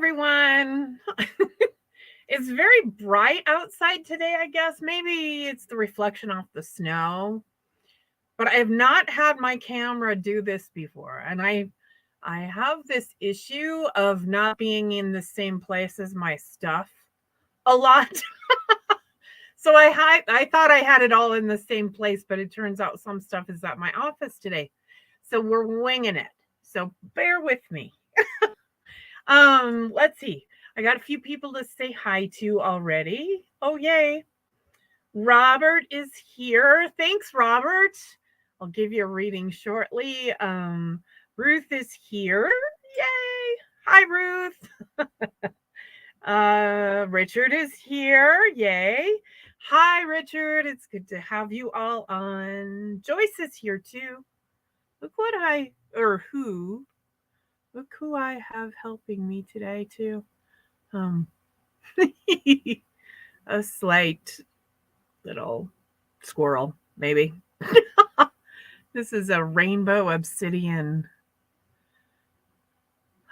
everyone. It's very bright outside today, I guess. Maybe it's the reflection off the snow. But I have not had my camera do this before. And I have this issue of not being in the same place as my stuff a lot. So I thought I had it all in the same place, but it turns out some stuff is at my office today. So we're winging it. So bear with me. Let's see. I got a few people to say hi to already. Oh, yay. Robert is here. Thanks, Robert. I'll give you a reading shortly. Ruth is here. Yay. Hi, Ruth. Richard is here. Yay. Hi, Richard. It's good to have you all on. Joyce is here too. Look who I have helping me today too. A slight little squirrel, maybe. This is a rainbow obsidian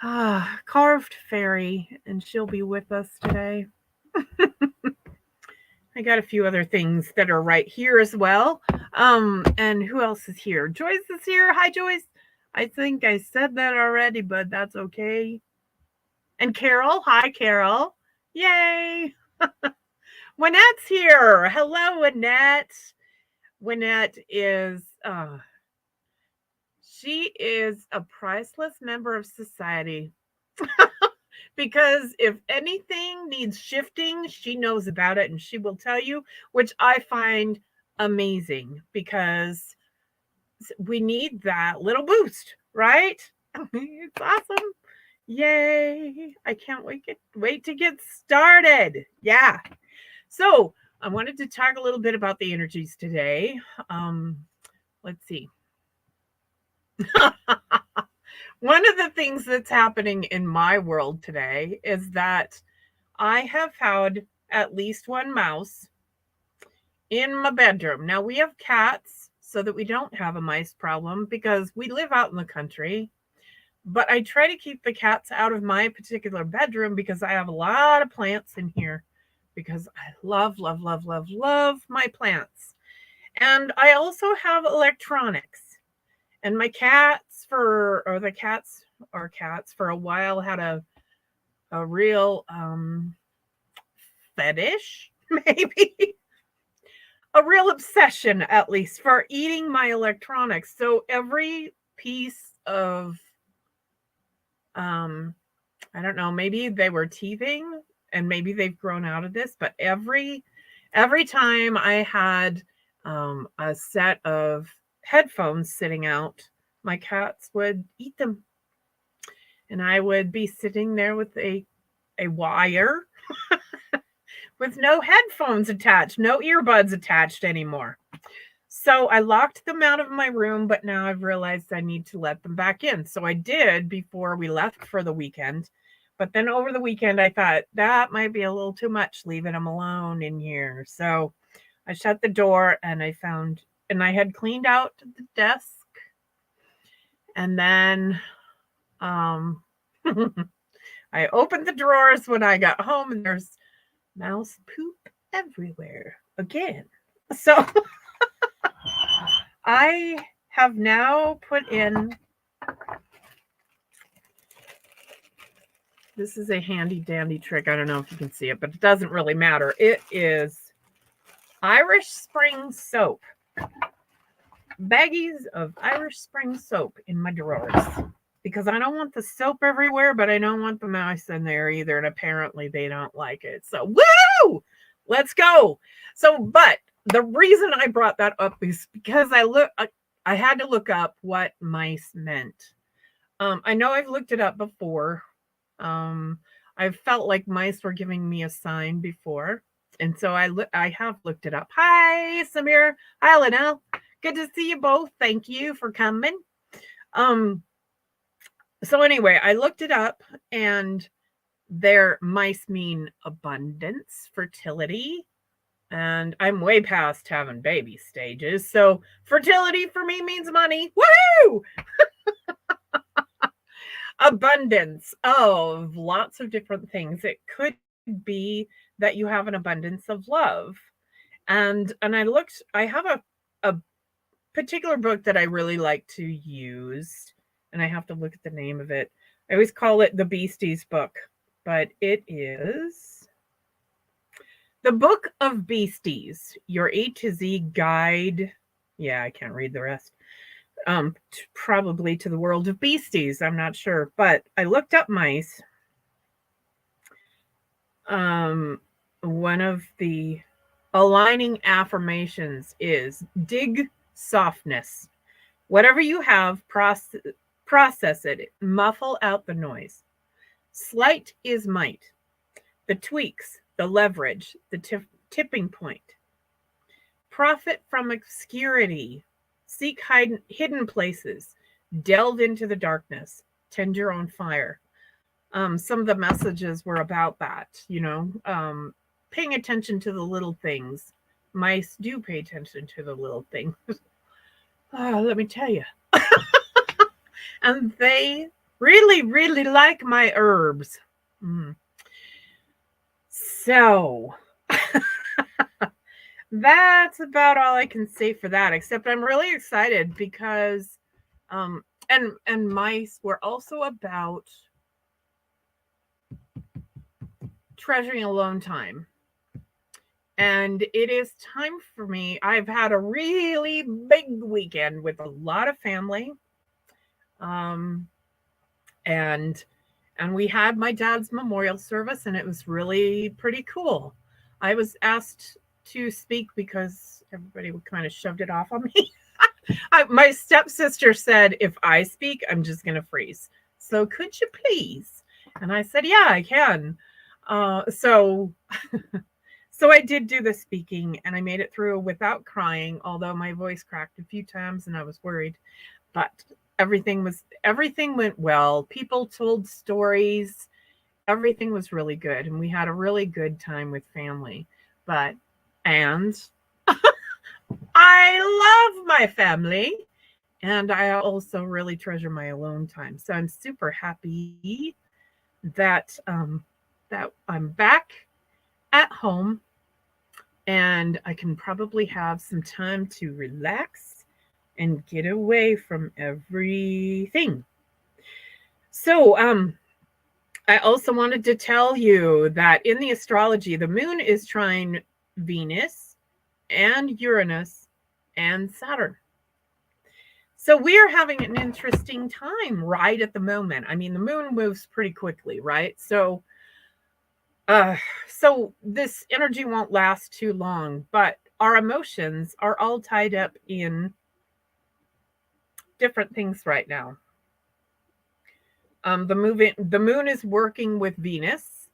carved fairy, and she'll be with us today. I got a few other things that are right here as well. And who else is here? Joyce is here. Hi, Joyce. I think I said that already, but that's okay. And Carol. Hi, Carol. Yay. Wynette's here. Hello, Wynette. Wynette is she is a priceless member of society. Because if anything needs shifting, she knows about it and she will tell you, which I find amazing because we need that little boost, right? It's awesome. Yay. I can't wait to get started. Yeah. So I wanted to talk a little bit about the energies today. Let's see. One of the things that's happening in my world today is that I have had at least one mouse in my bedroom. Now we have cats so that we don't have a mice problem because we live out in the country. But I try to keep the cats out of my particular bedroom because I have a lot of plants in here because I love my plants. And I also have electronics. And my cats for a while had a real fetish, maybe a real obsession, at least, for eating my electronics. So every piece of I don't know, maybe they were teething and maybe they've grown out of this, but every time I had a set of headphones sitting out, my cats would eat them. And I would be sitting there with a wire with no headphones attached, no earbuds attached anymore. So I locked them out of my room, but now I've realized I need to let them back in. So I did before we left for the weekend. But then over the weekend, I thought that might be a little too much leaving them alone in here. So I shut the door and I had cleaned out the desk. And then I opened the drawers when I got home and there's mouse poop everywhere again. So I have now put in, this is a handy dandy trick. I don't know if you can see it, but it doesn't really matter. It is Irish Spring soap. Baggies of Irish Spring soap in my drawers because I don't want the soap everywhere, but I don't want the mouse in there either. And apparently they don't like it. So, woo! Let's go. So, but the reason I brought that up is because I had to look up what mice meant. I know I've looked it up before. I've felt like mice were giving me a sign before. And so I have looked it up. Hi, Samir. Hi, Linnell. Good to see you both. Thank you for coming. So anyway, I looked it up and their mice mean abundance, fertility, and I'm way past having baby stages. So fertility for me means money. Woohoo! abundance of lots of different things. It could be that you have an abundance of love. And I have a particular book that I really like to use, and I have to look at the name of it. I always call it the Beasties book, but it is The Book of Beasties, Your A to Z Guide. Yeah, I can't read the rest. Probably to the world of beasties. I'm not sure, but I looked up mice. One of the aligning affirmations is dig softness. Whatever you have, process it. Muffle out the noise. Slight is might. The tweaks, the leverage, the tipping point. Profit from obscurity. Seek hidden places. Delve into the darkness. Tend your own fire. Some of the messages were about that, paying attention to the little things. Mice do pay attention to the little things. Let me tell you. And they really, really like my herbs. So that's about all I can say for that, except I'm really excited because and mice were also about treasuring alone time. And it is time for me. I've had a really big weekend with a lot of family. And we had my dad's memorial service, and it was really pretty cool. I was asked to speak because everybody kind of shoved it off on me. My stepsister said, if I speak, I'm just going to freeze. So could you please? And I said, yeah, I can. So I did do the speaking, and I made it through without crying, although my voice cracked a few times and I was worried. But everything went well. People told stories. Everything was really good, and we had a really good time with family. And I love my family, and I also really treasure my alone time. So I'm super happy that that I'm back at home, and I can probably have some time to relax and get away from everything. So I also wanted to tell you that in the astrology, the moon is trine Venus and Uranus and Saturn. So we are having an interesting time right at the moment. I mean, the moon moves pretty quickly, right? So this energy won't last too long, but our emotions are all tied up in different things right now. The moon is working with Venus.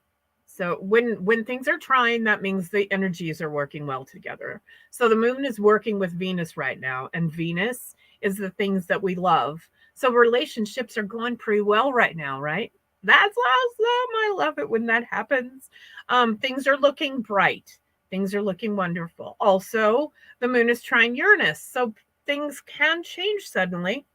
So when things are trine, that means the energies are working well together. So the moon is working with Venus right now, and Venus is the things that we love. So relationships are going pretty well right now, right? That's awesome. I love it when that happens. Things are looking bright. Things are looking wonderful. Also, the moon is trine Uranus, so things can change suddenly.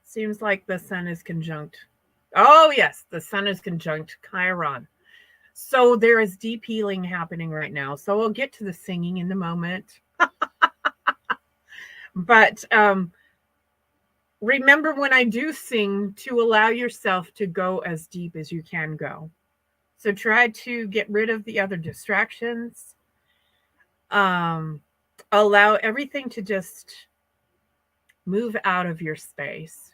Seems like the sun is conjunct. Oh, yes, the sun is conjunct Chiron. So there is deep healing happening right now. So we'll get to the singing in a moment. But remember when I do sing to allow yourself to go as deep as you can go. So try to get rid of the other distractions. Allow everything to just move out of your space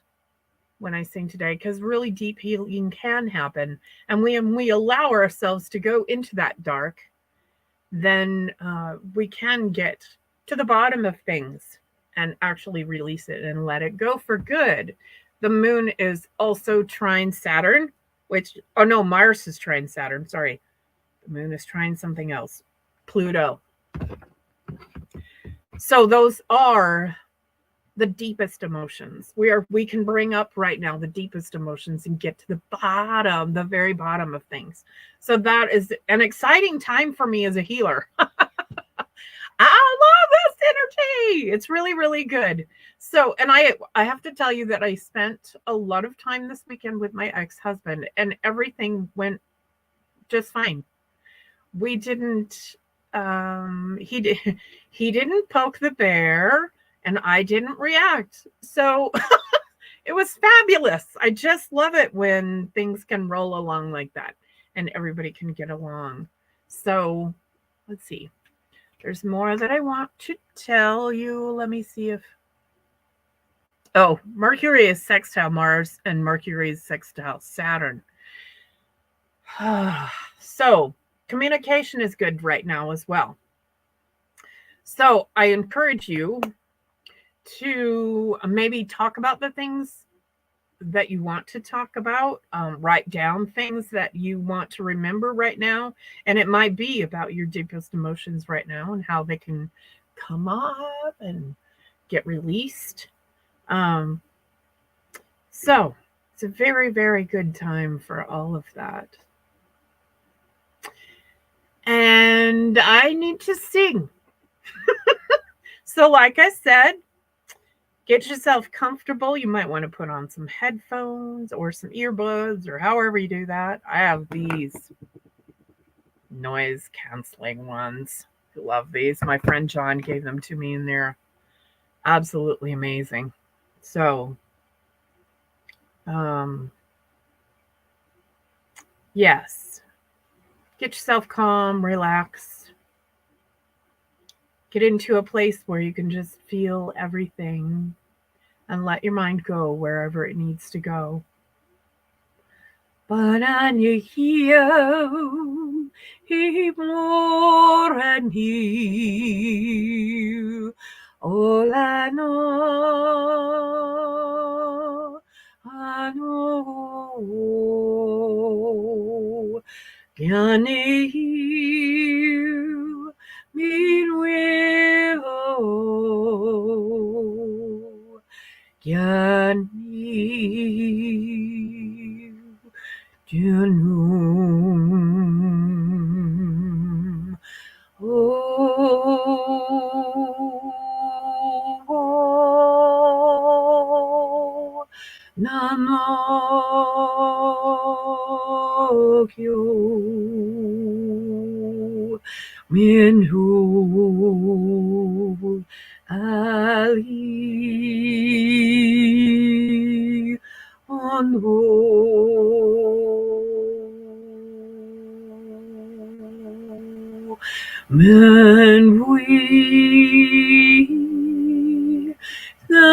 when I sing today, because really deep healing can happen. And when we allow ourselves to go into that dark, then we can get to the bottom of things and actually release it and let it go for good. The moon is also trine Saturn, Mars is trine Saturn. Sorry. The moon is trine something else. Pluto. So those are the deepest emotions. We can bring up right now the deepest emotions and get to the very bottom of things. So that is an exciting time for me as a healer. I love this energy. It's really, really good. So, and I have to tell you that I spent a lot of time this weekend with my ex-husband, and everything went just fine. We didn't he did he didn't poke the bear, and I didn't react. So it was fabulous. I just love it when things can roll along like that and everybody can get along. So let's see. There's more that I want to tell you. Let me see if. Oh, Mercury is sextile Mars and Mercury is sextile Saturn. So communication is good right now as well. So I encourage you to maybe talk about the things that you want to talk about. Write down things that you want to remember right now. And it might be about your deepest emotions right now and how they can come up and get released. So it's a very, very good time for all of that. And I need to sing. So, like I said, get yourself comfortable. You might want to put on some headphones or some earbuds or however you do that. I have these noise canceling ones. I love these. My friend John gave them to me and they're absolutely amazing. So, yes, get yourself calm, relax, get into a place where you can just feel everything and let your mind go wherever it needs to go. Bananyahiyo, himorani, olano, ano, gyanehiyo, minweo, gyaniyo, Junum. Oh, Namokyo Minhu Ali Onho Men we the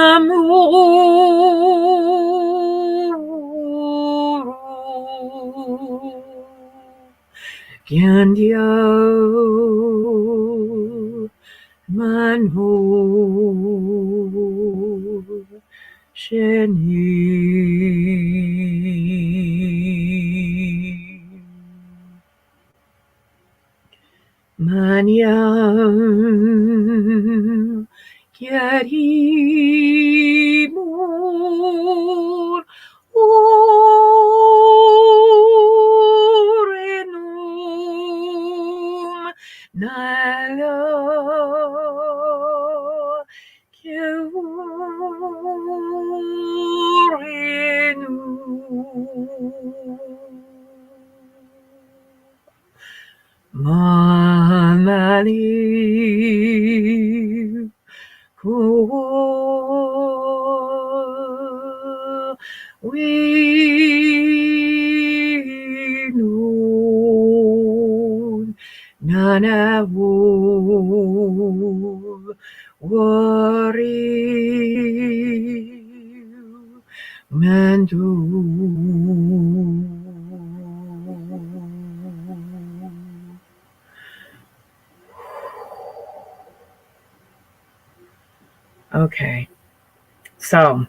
Gandhya Manho Sheni Manyam Kyarimur Urenum Nala Kyurenum Manali Ko we know Nana wo worry Mandu. Okay, so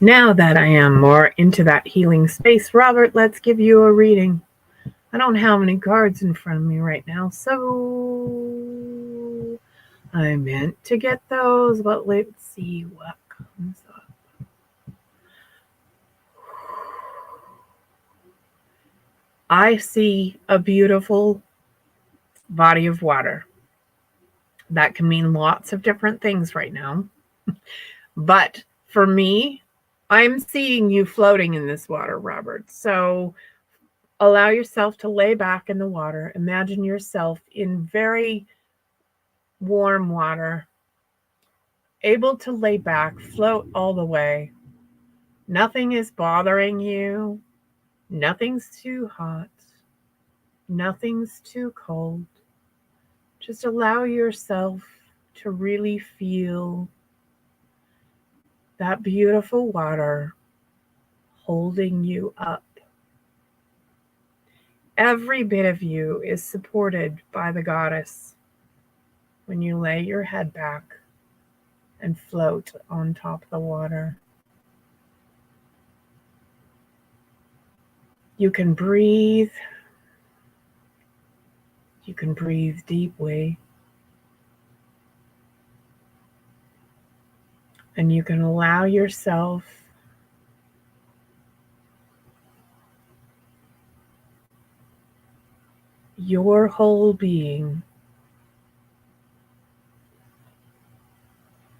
now that I am more into that healing space, Robert, let's give you a reading. I don't have any cards in front of me right now, so I meant to get those, but let's see what comes up. I see a beautiful body of water. That can mean lots of different things right now. But for me, I'm seeing you floating in this water, Robert. So allow yourself to lay back in the water. Imagine yourself in very warm water, able to lay back, float all the way. Nothing is bothering you. Nothing's too hot. Nothing's too cold. Just allow yourself to really feel that beautiful water holding you up. Every bit of you is supported by the goddess when you lay your head back and float on top of the water. You can breathe. You can breathe deeply. And you can allow yourself your whole being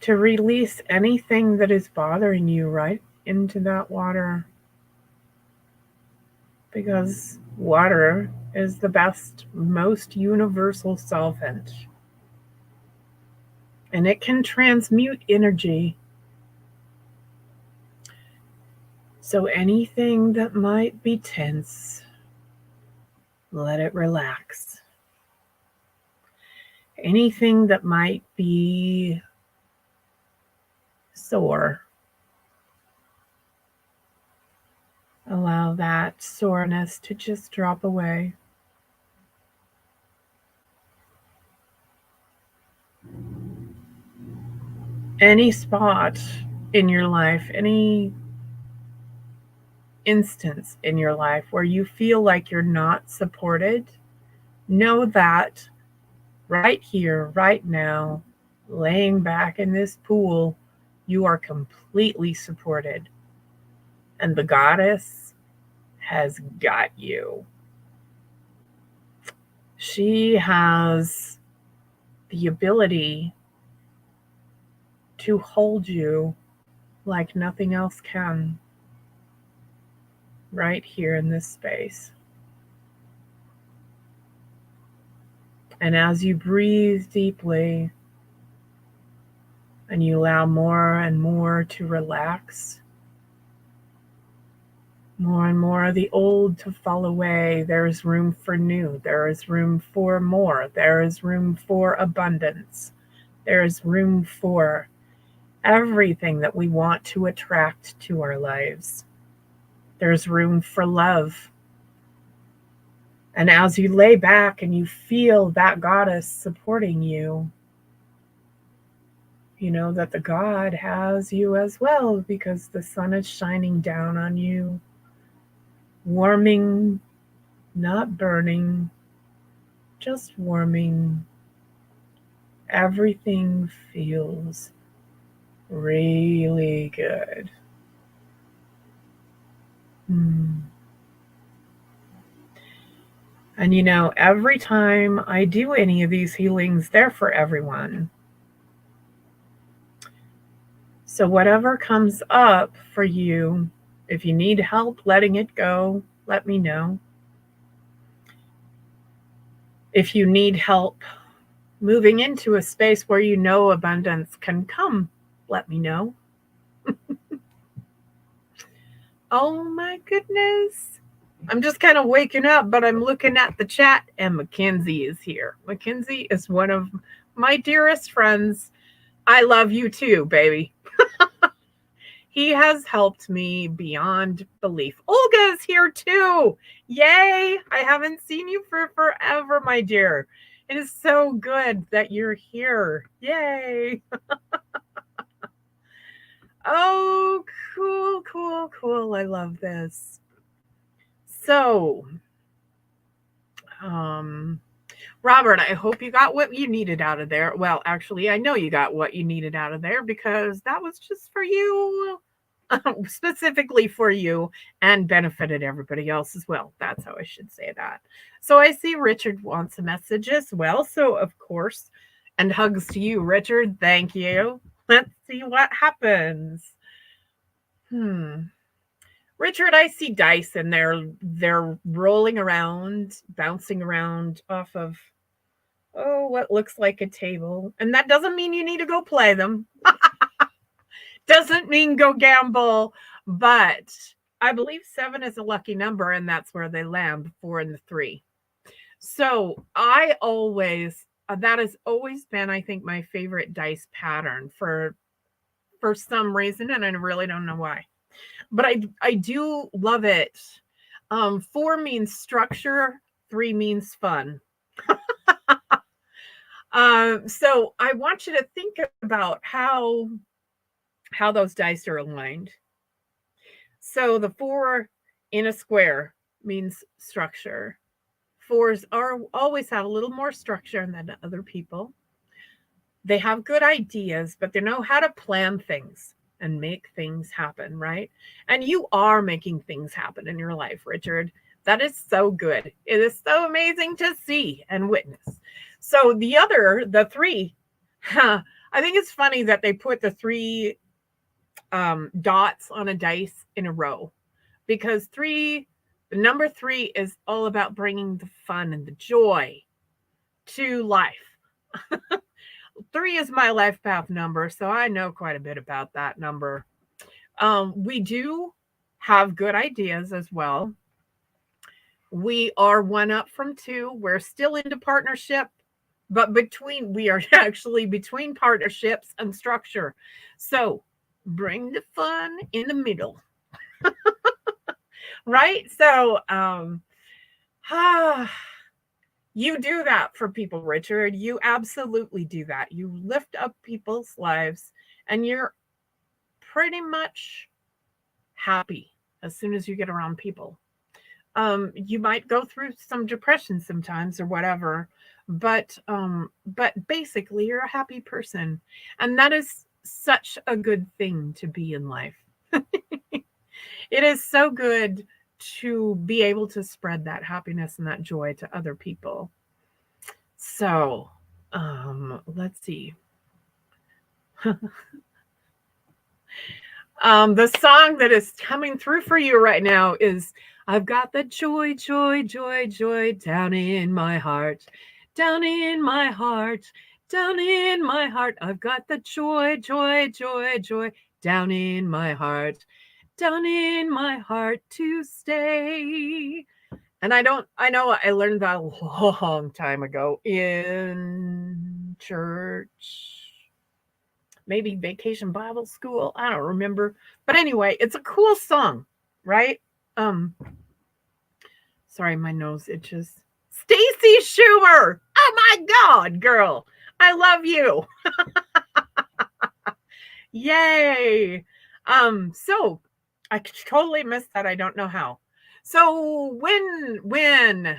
to release anything that is bothering you right into that water. Because water is the best, most universal solvent. And it can transmute energy. So anything that might be tense, let it relax. Anything that might be sore, allow that soreness to just drop away. Any spot in your life, any instance in your life where you feel like you're not supported, know that right here, right now, laying back in this pool, you are completely supported. And the goddess has got you. She has the ability to hold you like nothing else can right here in this space. And as you breathe deeply and you allow more and more to relax, more and more of the old to fall away, there is room for new. There is room for more. There is room for abundance. There is room for everything that we want to attract to our lives. There's room for love. And as you lay back and you feel that goddess supporting you, you know that the God has you as well, because the sun is shining down on you, warming, not burning, just warming. Everything feels really good. And you know, every time I do any of these healings, they're for everyone. So whatever comes up for you, if you need help letting it go, let me know. If you need help moving into a space where you know abundance can come, let me know. Oh my goodness. I'm just kind of waking up, but I'm looking at the chat and Mackenzie is here. Mackenzie is one of my dearest friends. I love you too, baby. He has helped me beyond belief. Olga is here too. Yay. I haven't seen you for forever, my dear. It is so good that you're here. Yay. Oh, cool, cool, cool. I love this. So, Robert, I hope you got what you needed out of there. Well, actually, I know you got what you needed out of there because that was just for you, specifically for you, and benefited everybody else as well. That's how I should say that. So I see Richard wants a message as well. So, of course, And hugs to you, Richard. Thank you. Let's see what happens. Hmm. Richard, I see dice and they're rolling around, bouncing around off of what looks like a table. And that doesn't mean you need to go play them. Doesn't mean go gamble, but I believe 7 is a lucky number and that's where they land, 4 and the 3. So, I always that has always been, I think, my favorite dice pattern for some reason, and I really don't know why. But I do love it. 4 means structure, 3 means fun. So I want you to think about how those dice are aligned. So the 4 in a square means structure. 4s are always have a little more structure than other people. They have good ideas, but they know how to plan things and make things happen, right? And you are making things happen in your life, Richard. That is so good. It is so amazing to see and witness. So the 3, I think it's funny that they put the 3 dots on a dice in a row, because the number 3 is all about bringing the fun and the joy to life. 3 is my life path number, so I know quite a bit about that number. We do have good ideas as well. We are 1 up from 2. We're still into partnership, but we are actually between partnerships and structure. So bring the fun in the middle. Right? So, you do that for people, Richard. You absolutely do that. You lift up people's lives and you're pretty much happy as soon as you get around people. You might go through some depression sometimes or whatever, but basically you're a happy person. And that is such a good thing to be in life. It is so good to be able to spread that happiness and that joy to other people. So, let's see. The song that is coming through for you right now is I've got the joy, joy, joy, joy down in my heart, down in my heart, down in my heart. I've got the joy, joy, joy, joy down in my heart, down in my heart to stay. And I know I learned that a long time ago in church, maybe vacation Bible school. I don't remember. But anyway, it's a cool song, right? Sorry, my nose itches. Stacy Schumer. Oh my God, girl. I love you. Yay. So I totally missed that. I don't know how. So when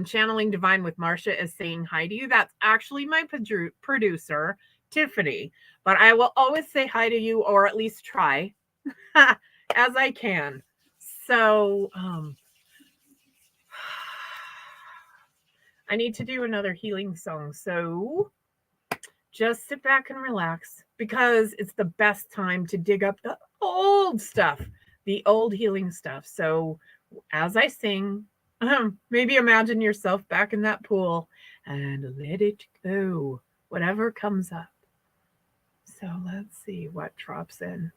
channeling divine with Marcia is saying hi to you, that's actually my producer, Tiffany. But I will always say hi to you, or at least try as I can. So I need to do another healing song. So just sit back and relax, because it's the best time to dig up the old stuff, the old healing stuff. So as I sing, maybe imagine yourself back in that pool and let it go, whatever comes up. So let's see what drops in.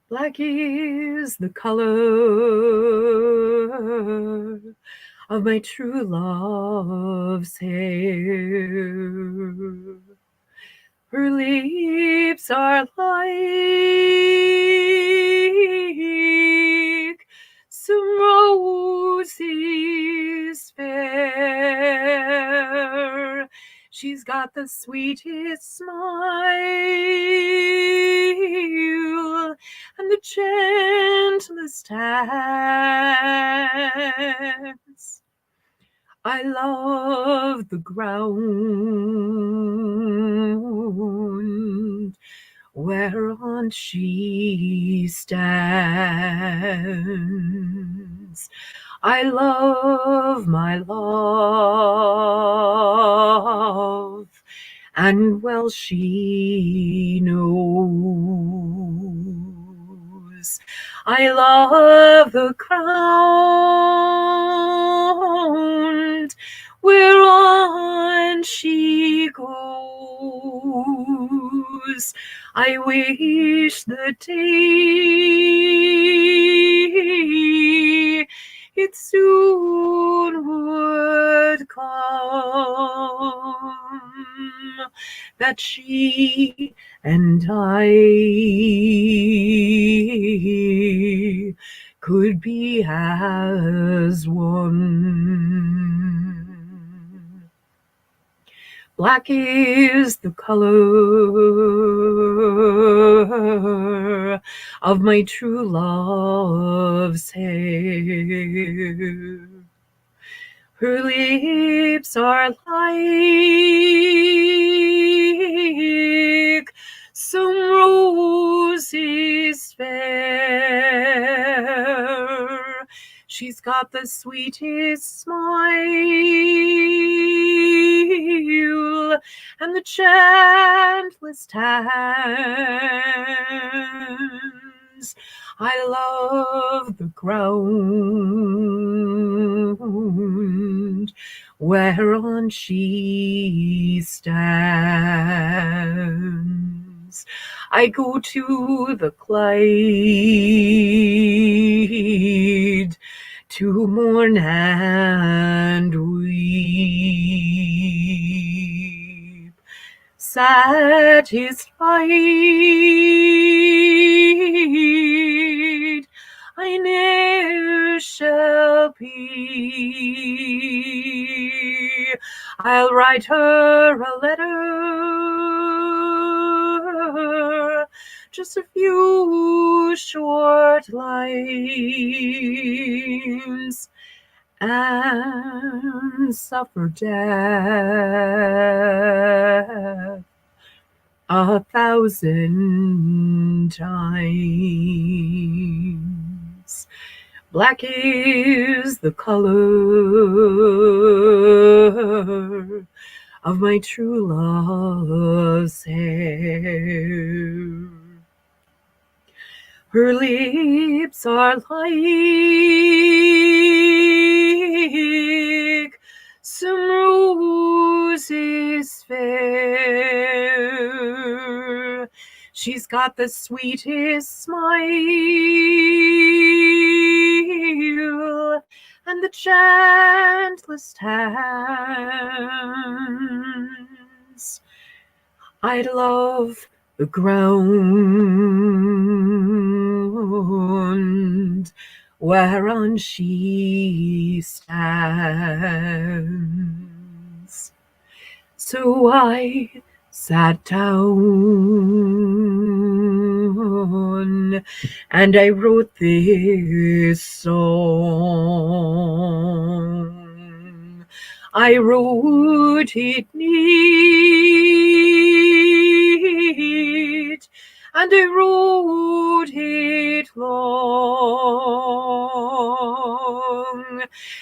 Black is the color of my true love's hair. Her lips are like some roses fair. She's got the sweetest smile and the gentlest hands. I love the ground whereon she stands. I love my love, and well she knows. I love the ground whereon she goes. I wish the day it soon would come that she and I could be as one. Black is the color of my true love's hair. Her lips are like some roses fair. She's got the sweetest smile and the gentlest hands. I love the ground whereon she stands. I go to the glade to mourn and weep, satisfied I ne'er shall be. I'll write her a letter, just a few short lines, and suffer death 1,000 times. Black is the color of my true love's hair. Her lips are like some roses fair. She's got the sweetest smile and the gentlest hands. I love the ground whereon she stands. So I sat down and I wrote this song. I wrote it neat, and I wrote it long,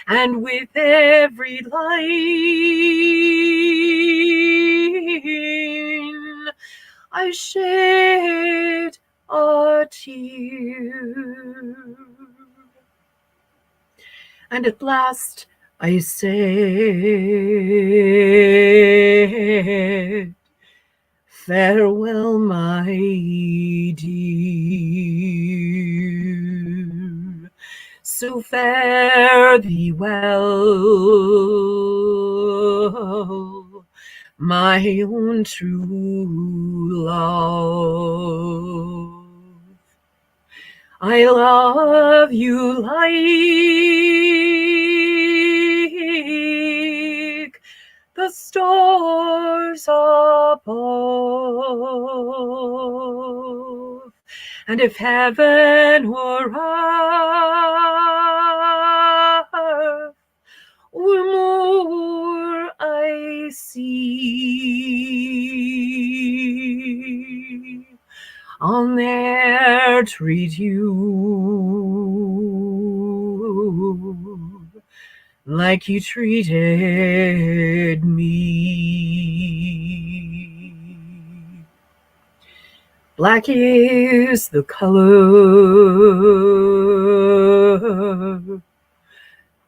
and with every line I shed a tear. And at last I said, farewell, my dear. So fare thee well, my own true love. I love you like the stars above, and if heaven or earth were more I see, I'll ne'er treat you like you treated me. Black is the color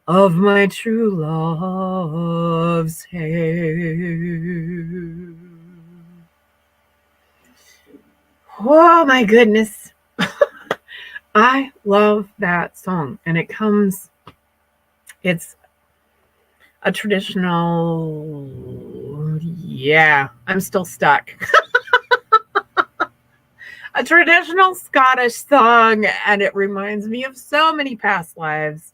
of my true love's hair. Oh my goodness. I love that song. And it's a traditional, yeah, I'm still stuck. A traditional Scottish song, and it reminds me of so many past lives.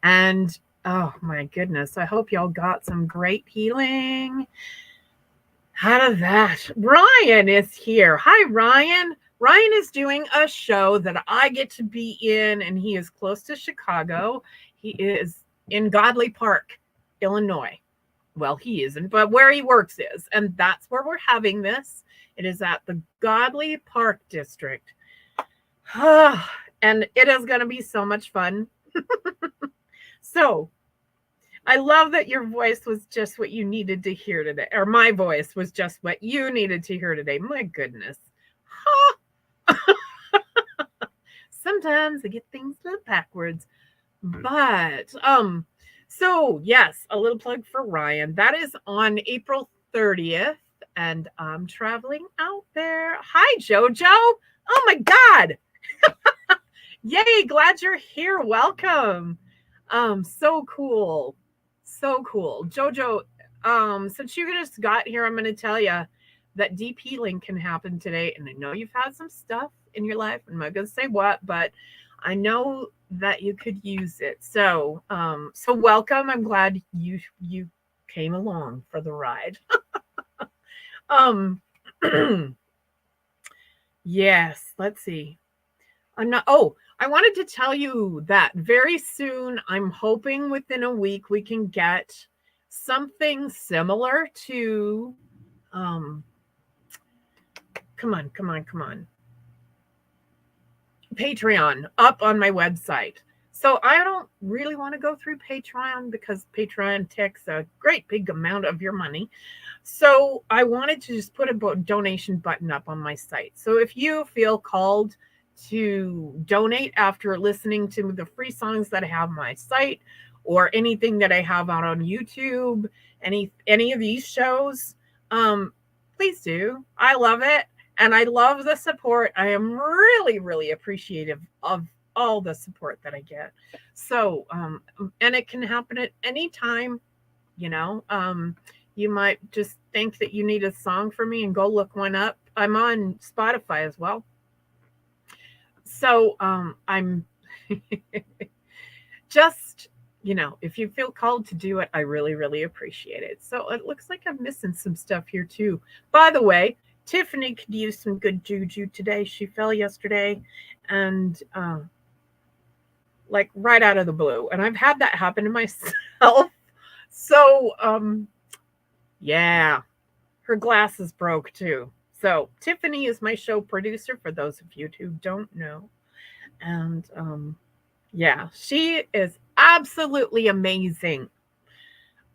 And oh my goodness, I hope y'all got some great healing out of that. Ryan is here. Hi, Ryan. Ryan is doing a show that I get to be in, and he is close to Chicago. He is in Godley Park, Illinois. Well, he isn't, but where he works is. And that's where we're having this. It is at the Godley Park District. And it is going to be so much fun. So I love that your voice was just what you needed to hear today, or my voice was just what you needed to hear today. My goodness. Sometimes I get things backwards. But so yes, a little plug for Ryan. That is on April 30th, and I'm traveling out there. Hi, Jojo. Oh my God. Yay, glad you're here. Welcome. So cool. So cool. Jojo, since you just got here, I'm going to tell you that deep healing can happen today. And I know you've had some stuff in your life. I'm not going to say what, but I know that you could use it. So, so welcome. I'm glad you came along for the ride. Yes, let's see. I wanted to tell you that very soon, I'm hoping within a week, we can get something similar to, come on, Patreon up on my website. So I don't really want to go through Patreon because Patreon takes a great big amount of your money. So I wanted to just put a donation button up on my site. So if you feel called to donate after listening to the free songs that I have on my site, or anything that I have out on YouTube, any of these shows, please do. I love it. And I love the support. I am really, really appreciative of all the support that I get. So, and it can happen at any time, you know. You might just think that you need a song from me and go look one up. I'm on Spotify as well. So, I'm just, you know, if you feel called to do it, I really, really appreciate it. So it looks like I'm missing some stuff here too. By the way, Tiffany could use some good juju today. She fell yesterday, and like right out of the blue. And I've had that happen to myself. So yeah, her glasses broke too. So Tiffany is my show producer, for those of you who don't know. And yeah, she is absolutely amazing.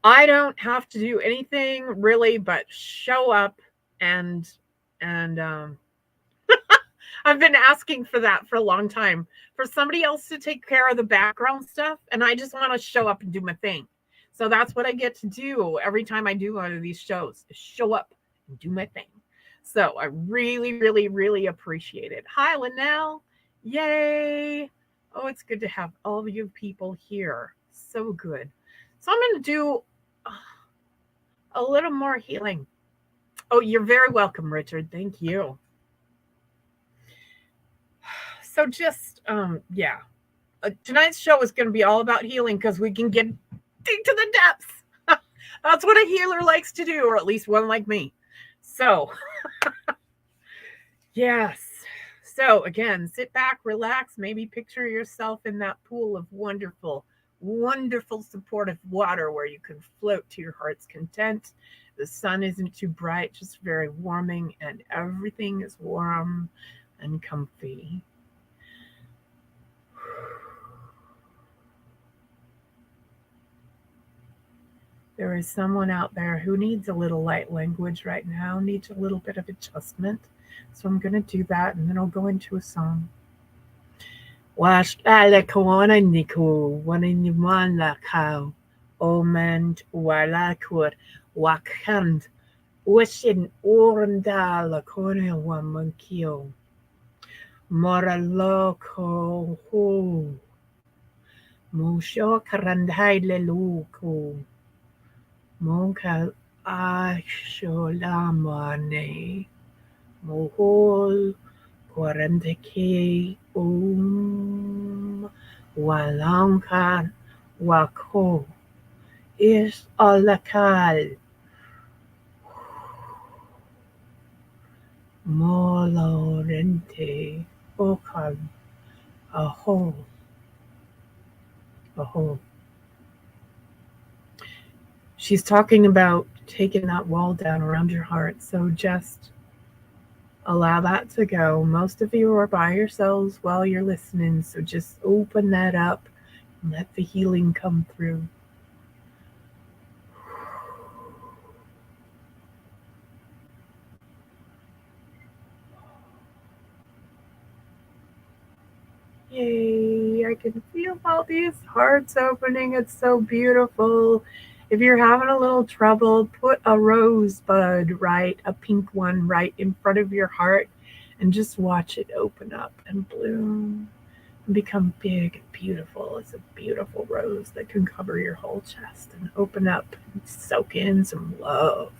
I don't have to do anything really but show up, and I've been asking for that for a long time, for somebody else to take care of the background stuff, and I just want to show up and do my thing. So that's what I get to do every time I do one of these shows, is show up and do my thing. So I really, really, really appreciate it. Hi, Linnell. Yay. Oh, it's good to have all of you people here. So good. So I'm going to do a little more healing. Oh, you're very welcome, Richard. Thank you. So just, yeah. Tonight's show is going to be all about healing, because we can get deep to the depths. That's what a healer likes to do, or at least one like me. So, yes. So again, sit back, relax, maybe picture yourself in that pool of wonderful, wonderful supportive water where you can float to your heart's content. The sun isn't too bright, just very warming, and everything is warm and comfy. is someone out there who needs a little light language right now, needs a little bit of adjustment. So I'm going to do that, and then I'll go into a song. Washtala kawana niku, waniniwana cow, omand walakur, wakand, wishin orandala kone wamankio, moraloko ho, musho karandai leluko, monka asholamane, mohol, quaranteke walankan wako is alakal molorente okal aho aho. She's talking about taking that wall down around your heart, so just allow that to go. Most of you are by yourselves while you're listening, so just open that up and let the healing come through. Yay, I can feel all these hearts opening. It's so beautiful. If you're having a little trouble, put a rosebud, right, a pink one, right in front of your heart, and just watch it open up and bloom and become big and beautiful. It's a beautiful rose that can cover your whole chest and open up and soak in some love.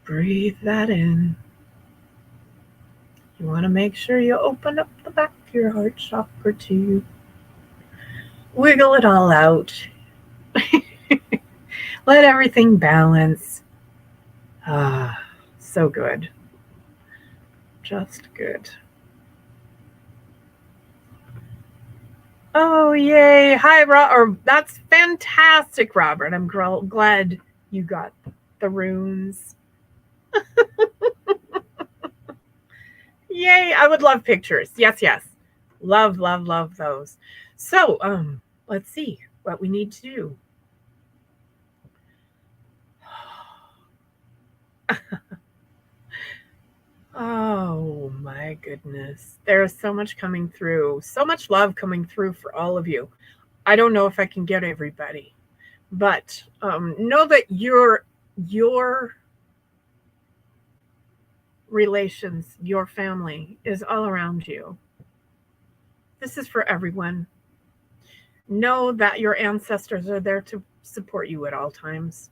Breathe that in. You want to make sure you open up the back of your heart chakra too. Wiggle it all out. Let everything balance. Ah, so good. Just good. Oh, yay. Hi, that's fantastic, Robert. I'm glad you got the runes. Yay. I would love pictures. Yes, yes. Love, love, love those. So, let's see what we need to do. Oh my goodness. There's so much coming through. So much love coming through for all of you. I don't know if I can get everybody, but know that your relations, your family is all around you. This is for everyone. Know that your ancestors are there to support you at all times.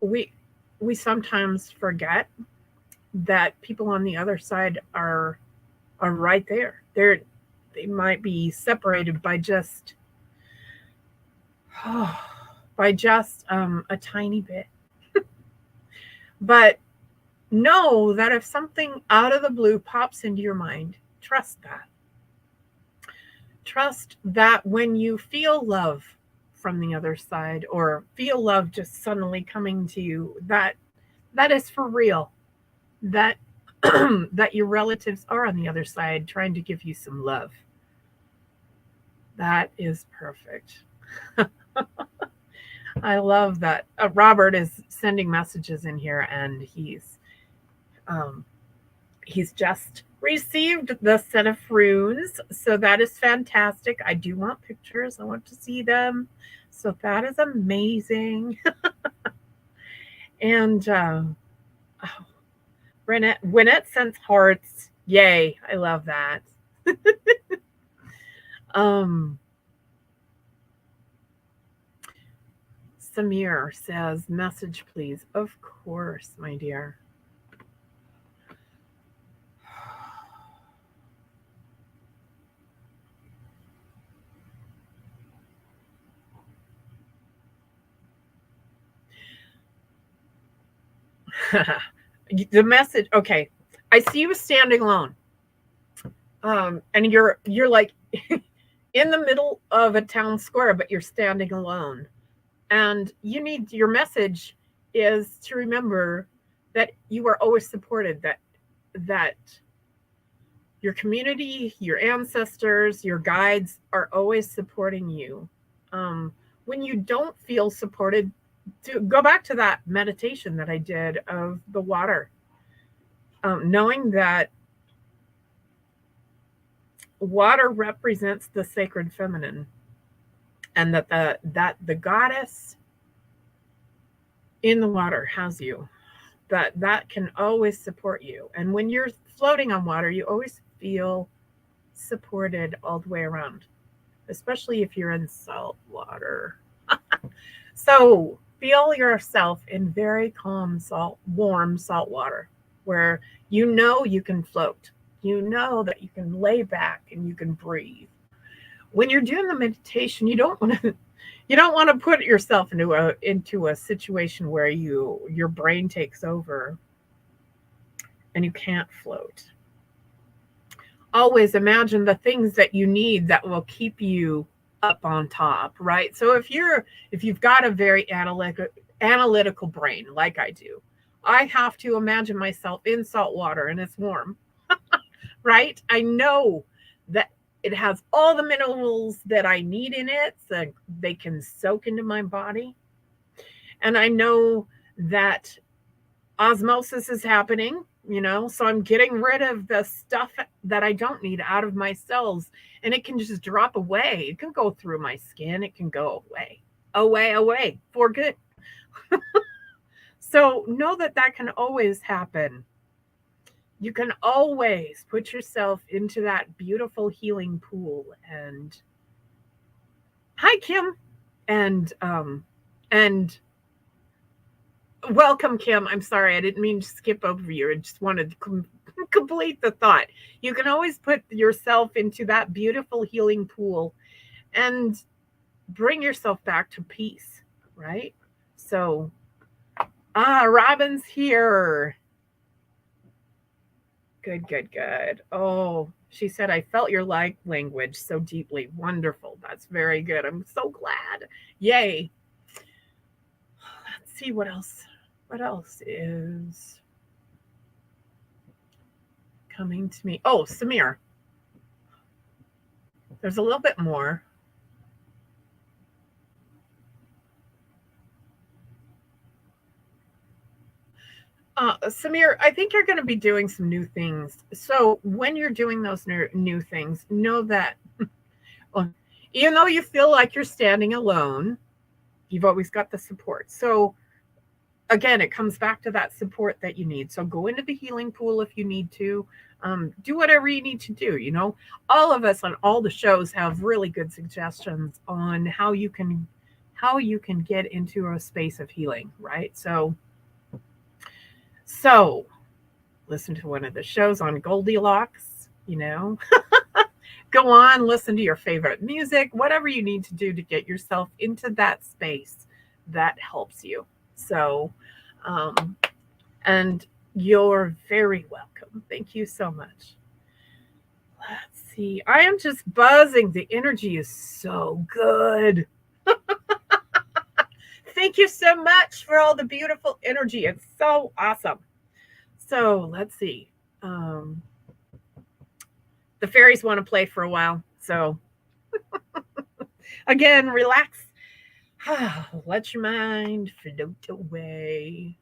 We we sometimes forget that people on the other side are right there. They might be separated by just by just a tiny bit. But know that if something out of the blue pops into your mind, trust that. Trust that when you feel love from the other side or feel love just suddenly coming to you, that is for real. That that your relatives are on the other side trying to give you some love. That is perfect. I love that. Robert is sending messages in here, and um, he's just received the set of runes, so that is fantastic. I do want pictures. I want to see them. So that is amazing. And oh, Wynette sends hearts. Yay! I love that. um, Samir says, "Message, please." Of course, my dear. The message, okay. I see you standing alone. And you're like in the middle of a town square, but you're standing alone. And your message is to remember that you are always supported, that your community, your ancestors, your guides are always supporting you. When you don't feel supported, to go back to that meditation that I did of the water, knowing that water represents the sacred feminine, and that the goddess in the water has you, that can always support you. And when you're floating on water, you always feel supported all the way around, especially if you're in salt water. So feel yourself in very calm, warm salt water where you can float. You know that you can lay back and you can breathe. When you're doing the meditation, you don't want to put yourself into a situation where your brain takes over and you can't float. Always imagine the things that you need that will keep you up on top, right? So if you've got a very analytical brain like I do, I have to imagine myself in salt water and it's warm, right? I know that it has all the minerals that I need in it so they can soak into my body. And I know that osmosis is happening, so I'm getting rid of the stuff that I don't need out of my cells, and it can just drop away. It can go through my skin. It can go away for good. So know that can always happen. You can always put yourself into that beautiful healing pool. And hi, Kim. And welcome, Kim. I'm sorry, I didn't mean to skip over you. I just wanted to complete the thought. You can always put yourself into that beautiful healing pool and bring yourself back to peace, right? So, Robin's here. Good. Oh, she said, I felt your language so deeply. Wonderful. That's very good. I'm so glad. Yay. Let's see what else. What else is coming to me? Oh, Samir. There's a little bit more. Samir, I think you're going to be doing some new things. So when you're doing those new things, know that well, even though you feel like you're standing alone, you've always got the support. So again, it comes back to that support that you need. So go into the healing pool if you need to. Do whatever you need to do. You know, all of us on all the shows have really good suggestions on how you can get into a space of healing, right? So listen to one of the shows on Goldylocks, you know. Go on, listen to your favorite music, whatever you need to do to get yourself into that space that helps you. So, um, and you're very welcome. Thank you so much. Let's see. I am just buzzing. The energy is so good. Thank you so much for all the beautiful energy. It's so awesome. So let's see. Um, the fairies want to play for a while. So again, relax. Let your mind float away.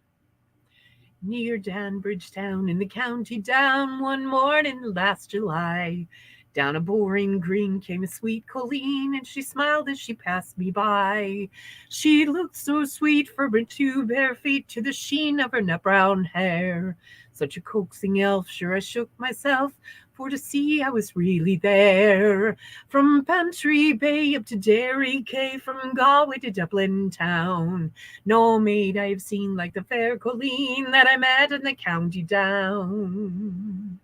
Near Danbridge Town in the county down one morning last July. Down a boring green came a sweet colleen, and she smiled as she passed me by. She looked so sweet from her two bare feet to the sheen of her nut brown hair. Such a coaxing elf, sure I shook myself, for to see I was really there. From Pantry Bay up to Derry Quay, from Galway to Dublin town. No maid I have seen like the fair colleen that I met in the county down.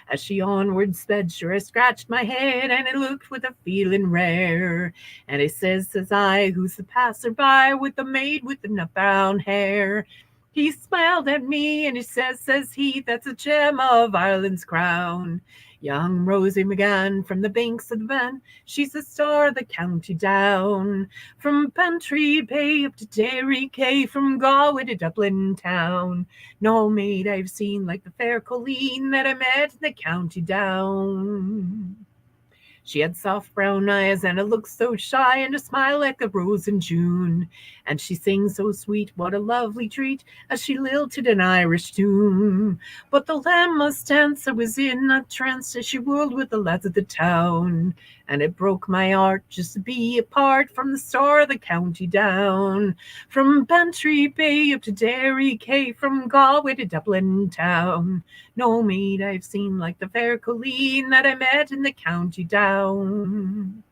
As she onward sped, sure I scratched my head, and I looked with a feeling rare. And I says I, who's the passer-by with the maid with the nut brown hair? He smiled at me, and he says he, that's a gem of Ireland's crown. Young Rosie McGann from the banks of the Ban, she's the star of the county down. From Pantry Bay up to Derry Quay, from Galway to Dublin town. No maid I've seen like the fair colleen that I met in the county down. She had soft brown eyes and a look so shy, and a smile like the rose in June. And she sings so sweet, what a lovely treat, as she lilted an Irish tune. But the lamb must dance, I was in a trance as she whirled with the lads of the town. And it broke my heart just to be apart from the star of the county down. From Bantry Bay up to Derry Quay, from Galway to Dublin town. No maid I've seen like the fair colleen that I met in the county down.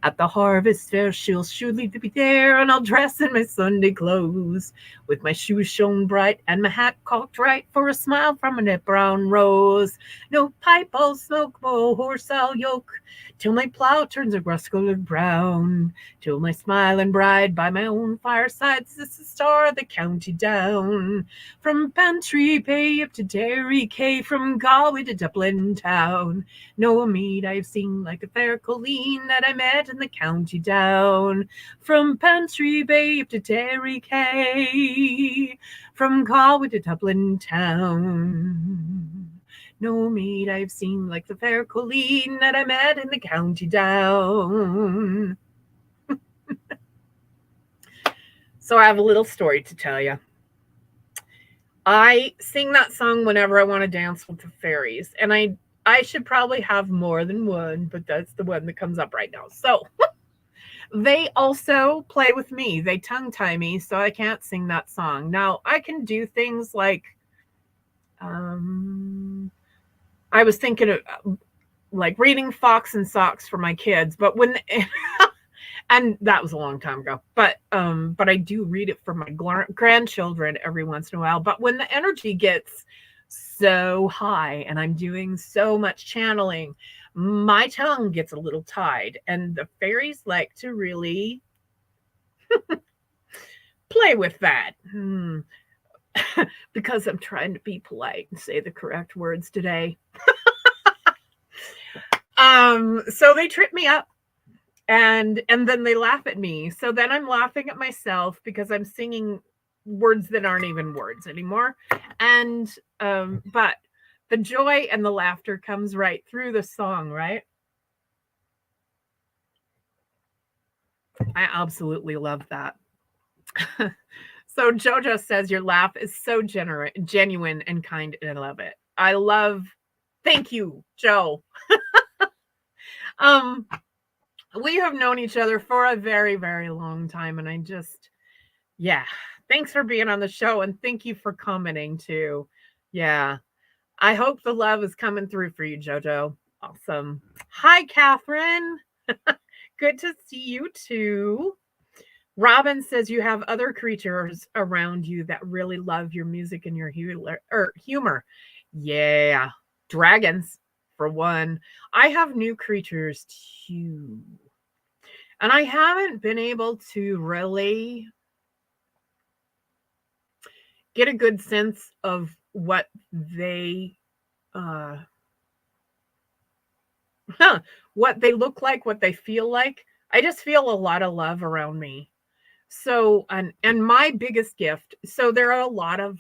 At the harvest fair she'll surely be there, and I'll dress in my Sunday clothes, with my shoes shone bright and my hat cocked right, for a smile from a nut brown rose. No pipe I'll smoke, no horse I'll yoke, till my plough turns a rust-colored brown, till my smiling bride by my own fireside sits the star of the county down. From Bantry Bay up to Derry Quay, from Galway to Dublin town. No maid I've seen like a fair colleen that I met in the county down. From Pantry Bay up to Derry Quay, from Galway to Dublin town. No maid I've seen like the fair colleen that I met in the county down. So I have a little story to tell you. I sing that song whenever I want to dance with the fairies, and I should probably have more than one, but that's the one that comes up right now. So they also play with me. They tongue tie me, so I can't sing that song. Now I can do things like, I was thinking of like reading Fox and Socks for my kids, but when and that was a long time ago. But I do read it for my grandchildren every once in a while. But when the energy gets so high and I'm doing so much channeling, my tongue gets a little tied, and the fairies like to really play with that. Because I'm trying to be polite and say the correct words today. So they trip me up, and then they laugh at me. So then I'm laughing at myself because I'm singing words that aren't even words anymore. And but the joy and the laughter comes right through the song, right? I absolutely love that. So Jojo says your laugh is so genuine and kind, and I love it. Thank you, Joe. We have known each other for a very, very long time, and yeah, Thanks for being on the show, and thank you for commenting too. Yeah. I hope the love is coming through for you, Jojo. Awesome. Hi, Catherine. Good to see you too. Robin says you have other creatures around you that really love your music and your humor. Yeah. Dragons, for one. I have new creatures too. And I haven't been able to really get a good sense of what they uh what they look like, what they feel like. I just feel a lot of love around me. So, and my biggest gift, so there are a lot of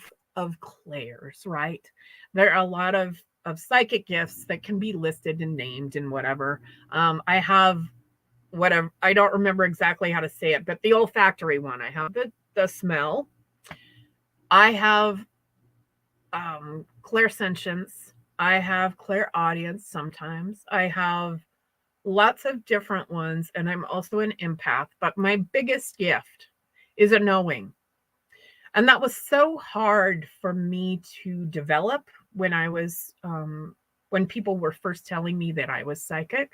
clairs, right? There are a lot of psychic gifts that can be listed and named and whatever. I have whatever, I don't remember exactly how to say it, but the olfactory one. I have the smell. I have clairsentience. I have clairaudience sometimes. I have lots of different ones, and I'm also an empath, but my biggest gift is a knowing. And that was so hard for me to develop when I was when people were first telling me that I was psychic,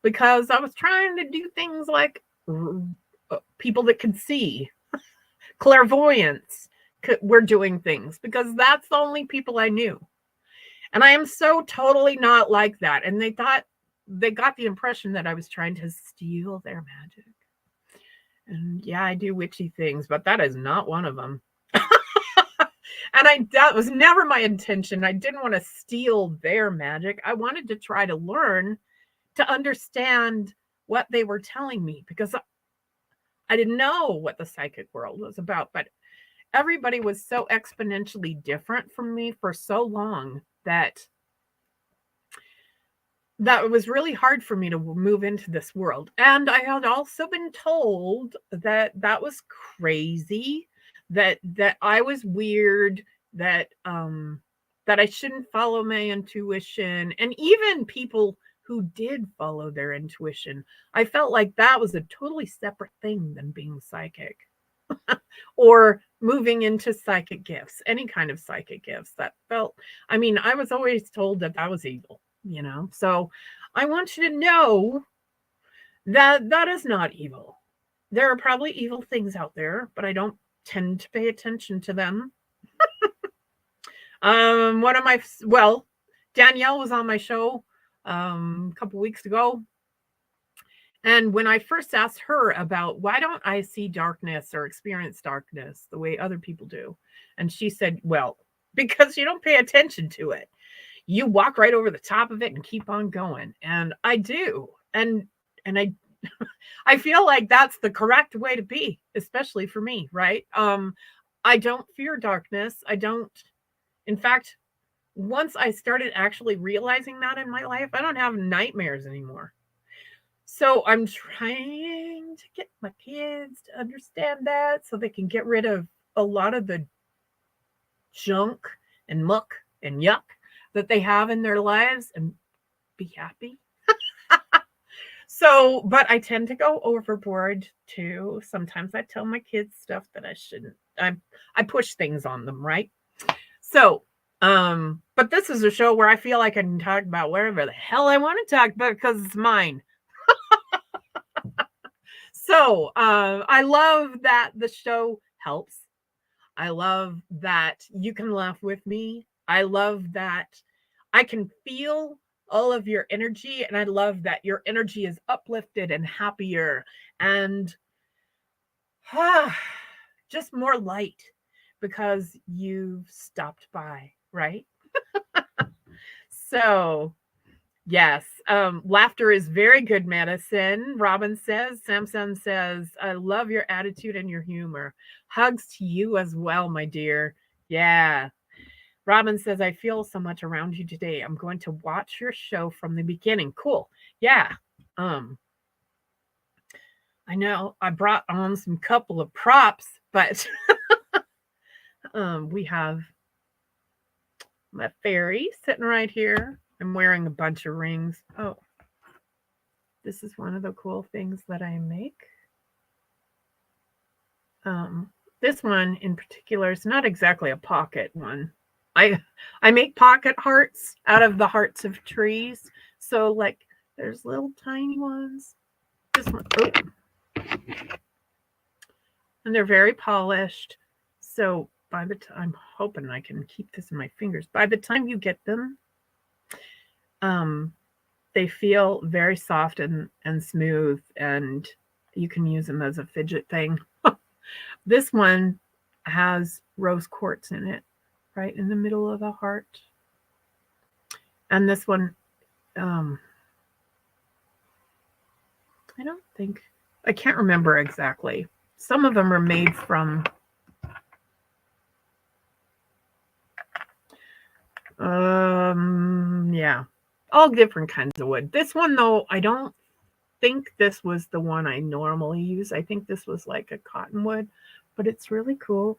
because I was trying to do things like people that could see, clairvoyance were doing things, because that's the only people I knew. And I am so totally not like that. And they got the impression that I was trying to steal their magic. And yeah, I do witchy things, but that is not one of them. And that was never my intention. I didn't want to steal their magic. I wanted to try to learn to understand what they were telling me, because I didn't know what the psychic world was about. But everybody was so exponentially different from me for so long that it was really hard for me to move into this world. And I had also been told that that was crazy, that I was weird, that that I shouldn't follow my intuition. And even people who did follow their intuition, I felt like that was a totally separate thing than being psychic or moving into psychic gifts, any kind of psychic gifts. That felt, I mean, I was always told that that was evil, you know. So I want you to know that that is not evil. There are probably evil things out there, but I don't tend to pay attention to them. One of my, well, Danielle was on my show a couple weeks ago. And when I first asked her about why don't I see darkness or experience darkness the way other people do, and she said, well, because you don't pay attention to it. You walk right over the top of it and keep on going. And I do. And I I feel like that's the correct way to be, especially for me, right? I don't fear darkness. I don't. In fact, once I started actually realizing that in my life, I don't have nightmares anymore. So I'm trying to get my kids to understand that so they can get rid of a lot of the junk and muck and yuck that they have in their lives and be happy. So, but I tend to go overboard too. Sometimes I tell my kids stuff that I shouldn't. I push things on them, right? So, but this is a show where I feel like I can talk about whatever the hell I want to talk about because it's mine. So, I love that the show helps. I love that you can laugh with me. I love that I can feel all of your energy, and I love that your energy is uplifted and happier and just more light because you've stopped by, right? So, yes, laughter is very good medicine. Robin says, Samson says, I love your attitude and your humor. Hugs to you as well, my dear. Yeah. Robin says, I feel so much around you today. I'm going to watch your show from the beginning. Cool. Yeah. I know I brought on some couple of props, but we have my fairy sitting right here. I'm wearing a bunch of rings. Oh, this is one of the cool things that I make. This one in particular is not exactly a pocket one. I make pocket hearts out of the hearts of trees. So like there's little tiny ones. This one, oh, and they're very polished. So by the time, I'm hoping I can keep this in my fingers. By the time you get them, they feel very soft and smooth, and you can use them as a fidget thing. This one has rose quartz in it, right in the middle of the heart. And this one, I don't think, I can't remember exactly. Some of them are made from yeah, all different kinds of wood. This one though, I don't think this was the one I normally use. I think this was like a cottonwood, but it's really cool.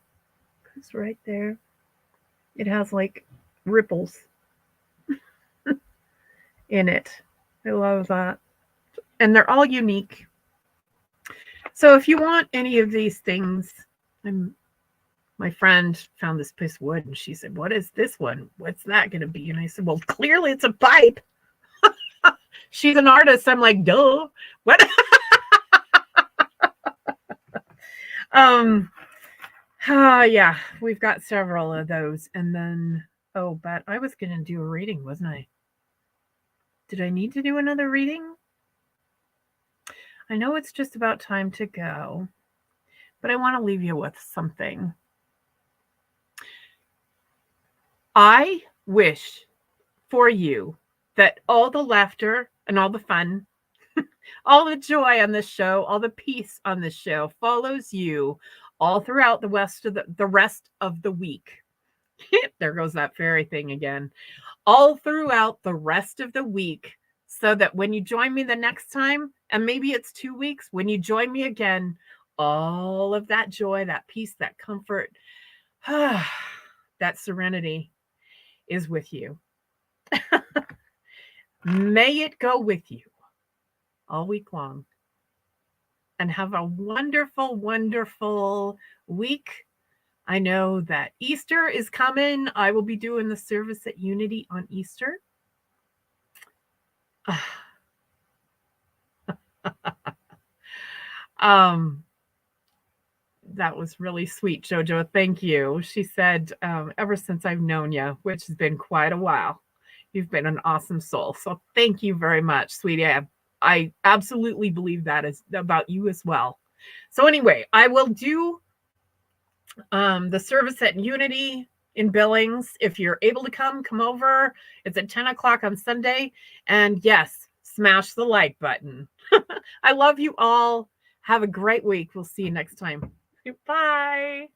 It's right there. It has like ripples in it. I love that. And they're all unique. So if you want any of these things, my friend found this piece of wood and she said, "What is this one? What's that going to be?" And I said, "Well, clearly it's a pipe." She's an artist. I'm like, duh. What? Yeah, we've got several of those. And then, oh, but I was going to do a reading, wasn't I? Did I need to do another reading? I know it's just about time to go, but I want to leave you with something. I wish for you that all the laughter and all the fun, all the joy on this show, all the peace on this show follows you all throughout the rest of the week. There goes that fairy thing again. All throughout the rest of the week, so that when you join me the next time, and maybe it's 2 weeks, when you join me again, all of that joy, that peace, that comfort, that serenity is with you. May it go with you all week long. And have a wonderful, wonderful week. I know that Easter is coming. I will be doing the service at Unity on Easter. That was really sweet, Jojo. Thank you. She said, ever since I've known you, which has been quite a while, you've been an awesome soul. So thank you very much, sweetie. I absolutely believe that is about you as well. So anyway, I will do the service at Unity in Billings. If you're able to come over. It's at 10 o'clock on Sunday. And yes, smash the like button. I love you all. Have a great week. We'll see you next time. Bye.